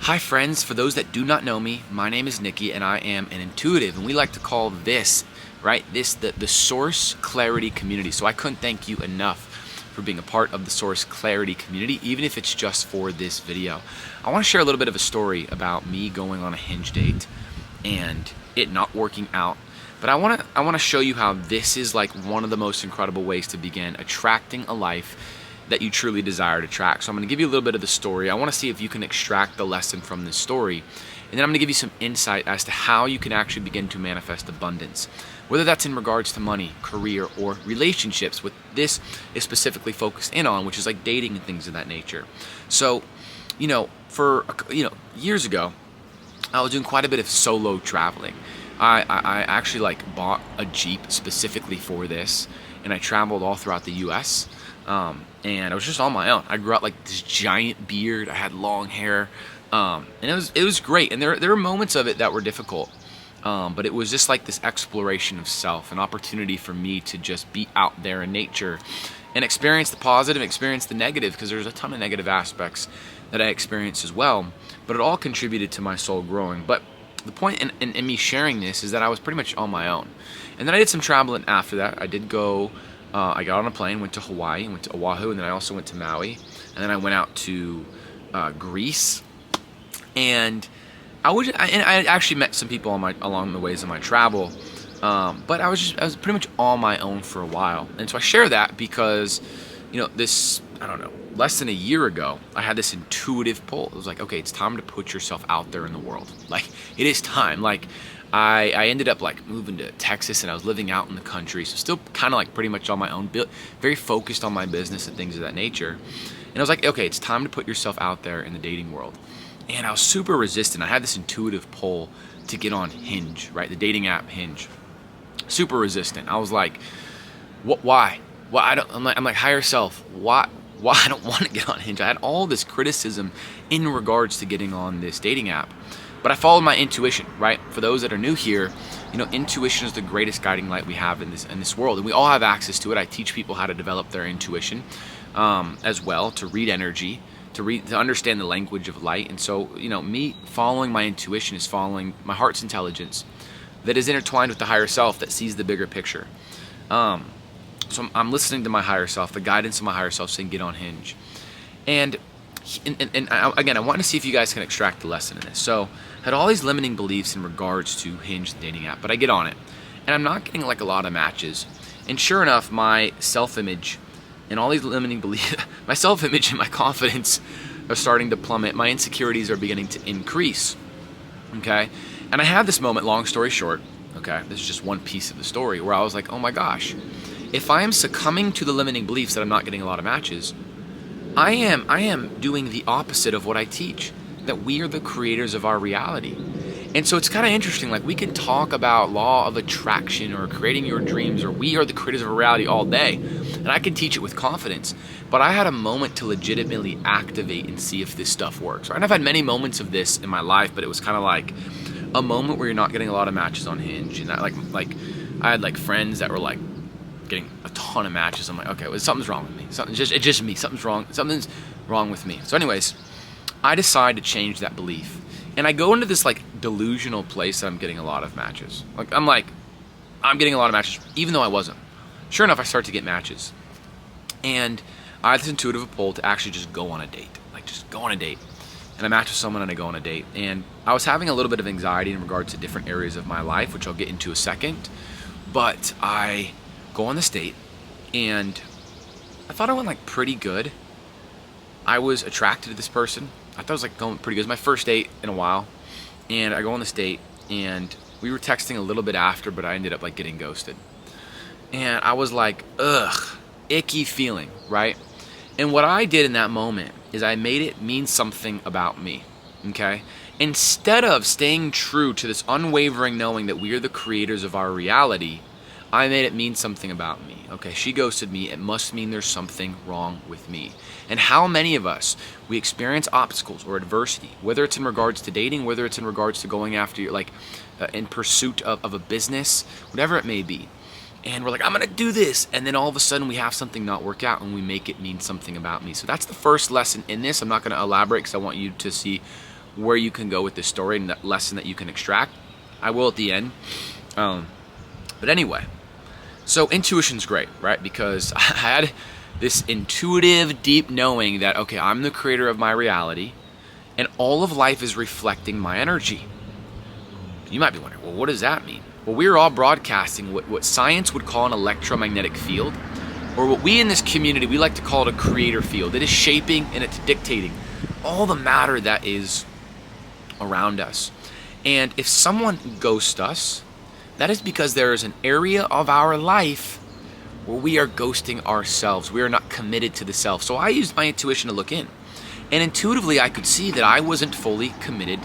Hi friends, for those that do not know me, my name is Nikki and I am an intuitive, and we like to call this, the Source Clarity community. So I couldn't thank you enough for being a part of the Source Clarity community, even if it's just for this video. I want to share a little bit of a story about me going on a hinge date and it not working out. But I want to show you how this is like one of the most incredible ways to begin attracting a life that you truly desire to attract. So I'm going to give you a little bit of the story. I want to see if you can extract the lesson from this story. And then I'm going to give you some insight as to how you can actually begin to manifest abundance, whether that's in regards to money, career, or relationships. What this is specifically focused in on, which is like dating and things of that nature. So, years ago, I was doing quite a bit of solo traveling. I actually like bought a Jeep specifically for this, and I traveled all throughout the U.S. And I was just on my own. I grew out like this giant beard. I had long hair, and it was great. And there were moments of it that were difficult, but it was just like this exploration of self, an opportunity for me to just be out there in nature and experience the positive, experience the negative, because there's a ton of negative aspects that I experienced as well. But it all contributed to my soul growing. But the point in me sharing this is that I was pretty much on my own. And then I did some traveling after that. I did go. I got on a plane, went to Hawaii, went to Oahu, and then I also went to Maui, and then I went out to Greece, and I actually met some people along the ways of my travel, but I was pretty much on my own for a while. And so I share that because less than a year ago, I had this intuitive pull. It was like, okay, it's time to put yourself out there in the world. Like, it is time. Like, I ended up like moving to Texas, and I was living out in the country, so still kind of like pretty much on my own, very focused on my business and things of that nature. And I was like, okay, it's time to put yourself out there in the dating world. And I was super resistant. I had this intuitive pull to get on Hinge, right? The dating app Hinge. Super resistant. I was like, what? Why? Why? I'm like, higher self. Why I don't want to get on Hinge? I had all this criticism in regards to getting on this dating app. But I followed my intuition, right? For those that are new here, intuition is the greatest guiding light we have in this world, and we all have access to it. I teach people how to develop their intuition as well, to read energy, to understand the language of light. And so, me following my intuition is following my heart's intelligence that is intertwined with the higher self that sees the bigger picture. So I'm listening to my higher self, the guidance of my higher self saying, get on Hinge. And again, I want to see if you guys can extract the lesson in this. So I had all these limiting beliefs in regards to Hinge, the dating app, but I get on it, and I'm not getting like a lot of matches. And sure enough, my self-image and all these limiting beliefs, my self-image and my confidence are starting to plummet. My insecurities are beginning to increase, okay? And I had this moment, long story short, okay? This is just one piece of the story, where I was like, oh my gosh, if I am succumbing to the limiting beliefs that I'm not getting a lot of matches, I am doing the opposite of what I teach, that we are the creators of our reality. And so it's kind of interesting, like we can talk about law of attraction or creating your dreams, or we are the creators of our reality all day, and I can teach it with confidence, but I had a moment to legitimately activate and see if this stuff works, right? And I've had many moments of this in my life, but it was kind of like a moment where you're not getting a lot of matches on Hinge, and I had like friends that were like getting a ton of matches. I'm like, okay, well, something's wrong with me. It's just me. Something's wrong with me. So anyways, I decide to change that belief. And I go into this like delusional place that I'm getting a lot of matches. I'm getting a lot of matches, even though I wasn't. Sure enough, I start to get matches. And I had this intuitive pull to actually just go on a date. Like, just go on a date. And I match with someone and I go on a date. And I was having a little bit of anxiety in regards to different areas of my life, which I'll get into a second. But I go on this date, and I thought I went like pretty good. I was attracted to this person. I thought it was like going pretty good. It was my first date in a while, and I go on this date, and we were texting a little bit after, but I ended up like getting ghosted. And I was like, ugh, icky feeling, right? And what I did in that moment is I made it mean something about me, okay? Instead of staying true to this unwavering knowing that we are the creators of our reality, I made it mean something about me. Okay, she ghosted me. It must mean there's something wrong with me. And how many of us, we experience obstacles or adversity, whether it's in regards to dating, whether it's in regards to going after, in pursuit of a business, whatever it may be. And we're like, I'm going to do this. And then all of a sudden we have something not work out, and we make it mean something about me. So that's the first lesson in this. I'm not going to elaborate because I want you to see where you can go with this story and that lesson that you can extract. I will at the end. But anyway, so intuition's great, right? Because I had this intuitive, deep knowing that, okay, I'm the creator of my reality, and all of life is reflecting my energy. You might be wondering, well, what does that mean? Well, we're all broadcasting what science would call an electromagnetic field, or what we in this community, we like to call it a creator field. It is shaping and it's dictating all the matter that is around us. And if someone ghosts us, that is because there is an area of our life where we are ghosting ourselves. We are not committed to the self. So I used my intuition to look in. And intuitively, I could see that I wasn't fully committed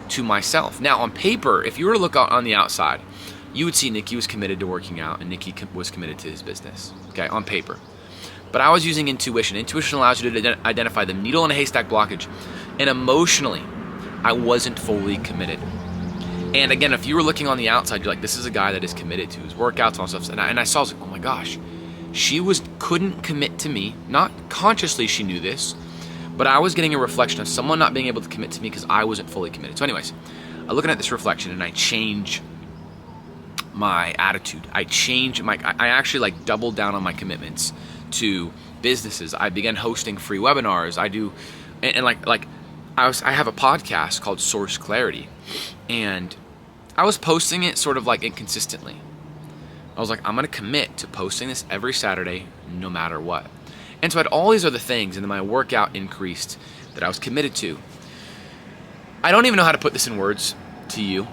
to myself. Now, on paper, if you were to look out on the outside, you would see Nikki was committed to working out and Nikki was committed to his business, okay, on paper. But I was using intuition. Intuition allows you to identify the needle in a haystack blockage. And emotionally, I wasn't fully committed. And again, if you were looking on the outside, you're like, this is a guy that is committed to his workouts and all stuff. And I saw, I was like, oh my gosh, she couldn't commit to me. Not consciously she knew this, but I was getting a reflection of someone not being able to commit to me because I wasn't fully committed. So anyways, I'm looking at this reflection and I change my attitude. I actually like doubled down on my commitments to businesses. I began hosting free webinars. I do, and I have a podcast called Source Clarity, and I was posting it sort of like inconsistently. I was like, I'm gonna commit to posting this every Saturday, no matter what. And so I had all these other things, and then my workout increased that I was committed to. I don't even know how to put this in words to you.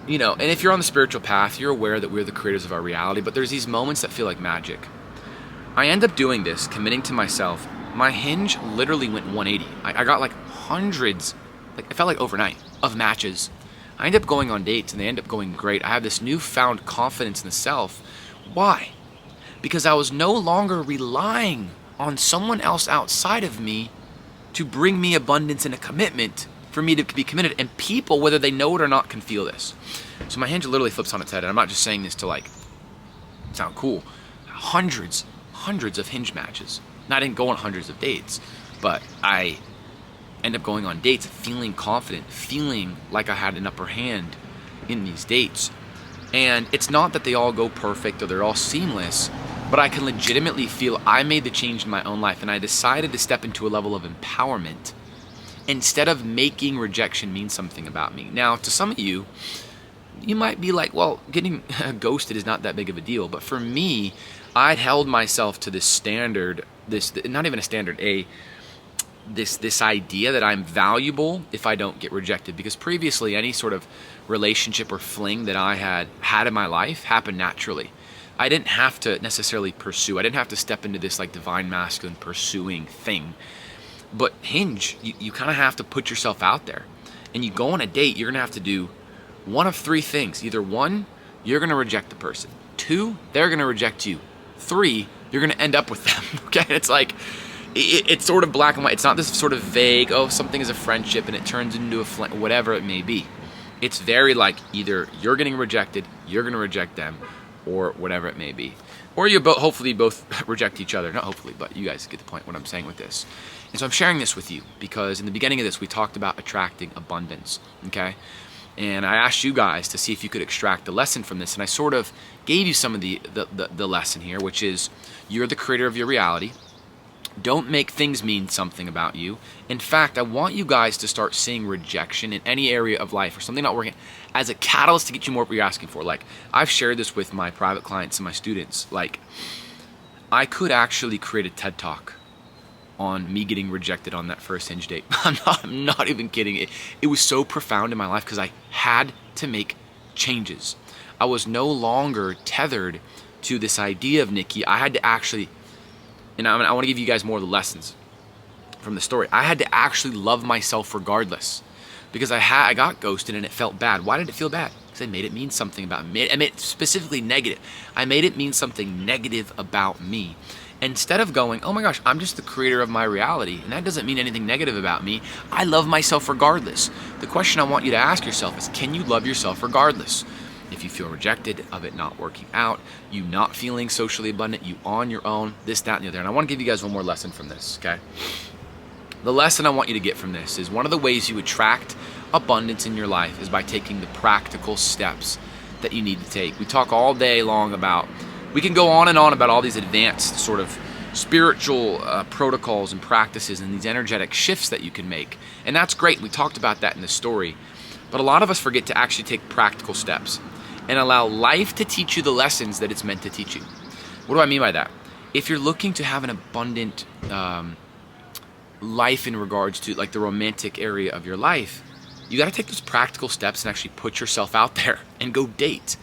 You know, and if you're on the spiritual path, you're aware that we're the creators of our reality, but there's these moments that feel like magic. I end up doing this, committing to myself. My hinge literally went 180. I got like hundreds, like it felt like overnight, of matches. I end up going on dates and they end up going great. I have this newfound confidence in the self. Why? Because I was no longer relying on someone else outside of me to bring me abundance and a commitment for me to be committed. And people, whether they know it or not, can feel this. So my hinge literally flips on its head. And I'm not just saying this to like sound cool. Hundreds of hinge matches. Now, I didn't go on hundreds of dates, but I end up going on dates, feeling confident, feeling like I had an upper hand in these dates. And it's not that they all go perfect or they're all seamless, but I can legitimately feel I made the change in my own life, and I decided to step into a level of empowerment instead of making rejection mean something about me. Now, to some of you, you might be like, well, getting ghosted is not that big of a deal. But for me, I'd held myself to this standard, not even a standard, this idea that I'm valuable if I don't get rejected. Because previously, any sort of relationship or fling that I had in my life happened naturally. I didn't have to necessarily pursue. I didn't have to step into this like divine masculine pursuing thing. But Hinge, you kind of have to put yourself out there. And you go on a date, you're going to have to do one of three things. Either one, you're going to reject the person. Two, they're going to reject you. Three, you're going to end up with them. Okay? It's like, it's sort of black and white. It's not this sort of vague, oh, something is a friendship and it turns into a whatever it may be. It's very like either you're getting rejected, you're going to reject them, or whatever it may be. Or you hopefully both reject each other. Not hopefully, but you guys get the point what I'm saying with this. And so I'm sharing this with you because in the beginning of this, we talked about attracting abundance, okay? And I asked you guys to see if you could extract the lesson from this. And I sort of gave you some of the lesson here, which is you're the creator of your reality. Don't make things mean something about you. In fact, I want you guys to start seeing rejection in any area of life or something not working as a catalyst to get you more what you're asking for. Like, I've shared this with my private clients and my students. Like, I could actually create a TED Talk on me getting rejected on that first Hinge date. I'm not even kidding. It was so profound in my life because I had to make changes. I was no longer tethered to this idea of Nikki. I had to actually, and I want to give you guys more of the lessons from the story. I had to actually love myself regardless because I got ghosted and it felt bad. Why did it feel bad? Because I made it mean something about me. I made it specifically negative. I made it mean something negative about me. Instead of going, oh my gosh, I'm just the creator of my reality, and that doesn't mean anything negative about me. I love myself regardless. The question I want you to ask yourself is, can you love yourself regardless? If you feel rejected, of it not working out, you not feeling socially abundant, you on your own, this, that, and the other. And I want to give you guys one more lesson from this, okay? The lesson I want you to get from this is one of the ways you attract abundance in your life is by taking the practical steps that you need to take. We talk all day long about, we can go on and on about all these advanced sort of spiritual protocols and practices and these energetic shifts that you can make. And that's great. We talked about that in the story. But a lot of us forget to actually take practical steps and allow life to teach you the lessons that it's meant to teach you. What do I mean by that? If you're looking to have an abundant life in regards to like the romantic area of your life, you got to take those practical steps and actually put yourself out there and go date.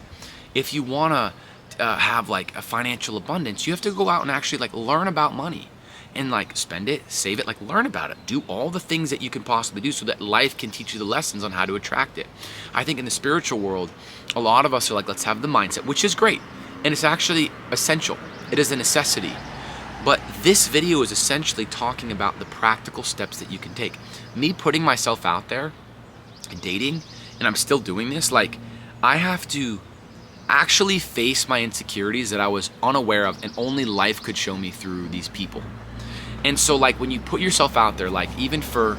If you want to have like a financial abundance, you have to go out and actually like learn about money and like spend it, save it, like learn about it. Do all the things that you can possibly do so that life can teach you the lessons on how to attract it. I think in the spiritual world, a lot of us are like, let's have the mindset, which is great. And it's actually essential. It is a necessity. But this video is essentially talking about the practical steps that you can take. Me putting myself out there and dating, and I'm still doing this, like I have to actually face my insecurities that I was unaware of and only life could show me through these people. And so like when you put yourself out there, like even for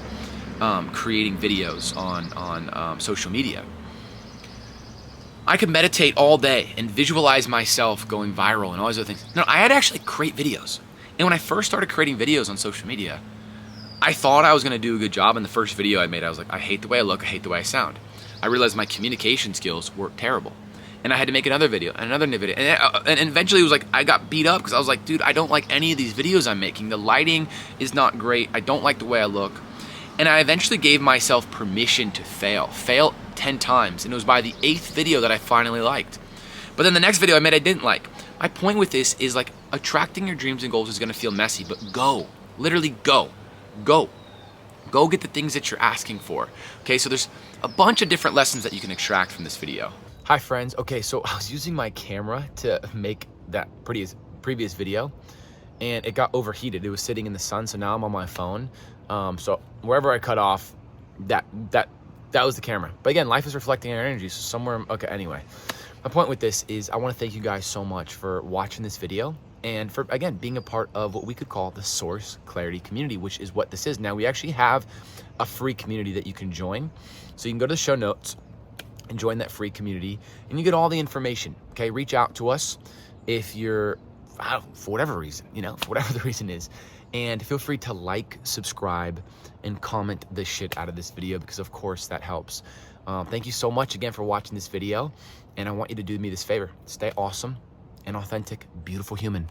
creating videos on social media, I could meditate all day and visualize myself going viral and all these other things. No, I had to actually create videos. And when I first started creating videos on social media, I thought I was gonna do a good job. In the first video I made, I was like, I hate the way I look, I hate the way I sound. I realized my communication skills were terrible. And I had to make another video and another new video. And eventually it was like, I got beat up because I was like, dude, I don't like any of these videos I'm making. The lighting is not great. I don't like the way I look. And I eventually gave myself permission to fail 10 times. And it was by the 8th video that I finally liked. But then the next video I made I didn't like. My point with this is like attracting your dreams and goals is gonna feel messy, but go, literally go. Go get the things that you're asking for. Okay, so there's a bunch of different lessons that you can extract from this video. Hi friends, okay, so I was using my camera to make that previous video and it got overheated. It was sitting in the sun, so now I'm on my phone. So wherever I cut off, that was the camera. But again, life is reflecting our energy, so somewhere, okay, anyway. My point with this is I wanna thank you guys so much for watching this video and for, again, being a part of what we could call the Source Clarity community, which is what this is. Now, we actually have a free community that you can join. So you can go to the show notes and join that free community and you get all the information, okay? Reach out to us if you're, for whatever reason, for whatever the reason is. And feel free to like, subscribe, and comment the shit out of this video because of course that helps. Thank you so much again for watching this video. And I want you to do me this favor. Stay awesome and authentic, beautiful human.